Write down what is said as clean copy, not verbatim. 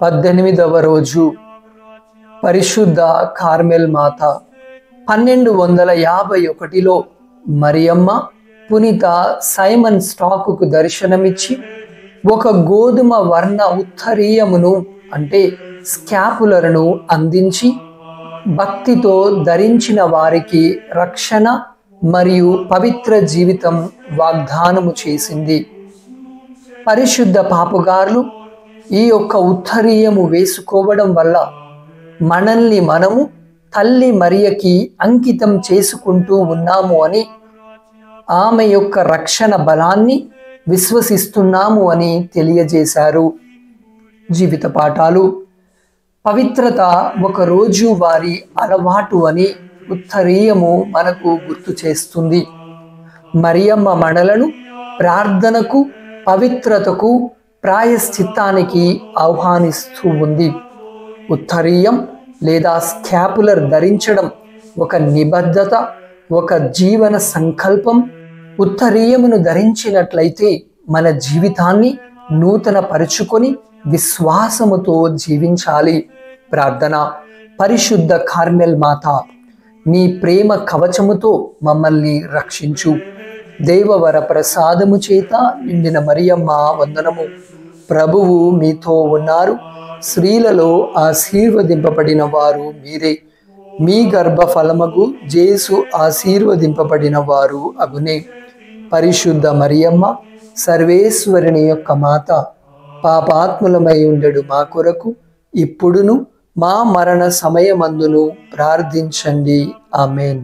18వ రోజు పరిశుద్ధ కార్మెల్ మాత. 1251లో మరియమ్మ పునీత సైమన్ స్టాకుకు దర్శనమిచ్చి ఒక గోధుమ వర్ణ ఉత్తరీయమును అంటే స్కాపులర్ను అందించి భక్తితో ధరించిన వారికి రక్షణ మరియు పవిత్ర జీవితం వాగ్దానము చేసింది. పరిశుద్ధ పాపుగారులు ఈ యొక్క ఉత్తరీయము వేసుకోవడం వల్ల మనల్ని మనము తల్లి మరియకి అంకితం చేసుకుంటూ ఉన్నాము అని, ఆమె యొక్క రక్షణ బలాన్ని విశ్వసిస్తున్నాము అని తెలియజేశారు. జీవిత పాఠాలు. పవిత్రత ఒక రోజు వారి అలవాటు అని ఉత్తరీయము మనకు గుర్తు చేస్తుంది. మరియమ్మ మనలను ప్రార్థనకు, పవిత్రతకు, ప్రాయశ్చిత్తానికి ఆహ్వానిస్తూ ఉంది. ఉత్తరీయం లేదా స్కాపులర్ ధరించడం ఒక నిబద్ధత, ఒక జీవన సంకల్పం. ఉత్తరీయమును ధరించినట్లయితే మన జీవితాన్ని నూతన పరుచుకొని విశ్వాసముతో జీవించాలి. ప్రార్థన. పరిశుద్ధ కార్మెల్ మాత, నీ ప్రేమ కవచముతో మమ్మల్ని రక్షించు. దేవవర ప్రసాదము చేత నిండిన మరియమ్మ వందనము. ప్రభువు మీతో ఉన్నారు. స్త్రీలలో ఆశీర్వదింపబడిన వారు మీరే. మీ గర్భఫలమగు జేసు ఆశీర్వదింపబడిన వారు అగునే. పరిశుద్ధ మరియమ్మ, సర్వేశ్వరుని యొక్క మాత, పాపాత్ములమై ఉండెడు మా కొరకు ఇప్పుడును మా మరణ సమయమందును ప్రార్థించండి. ఆమెన్.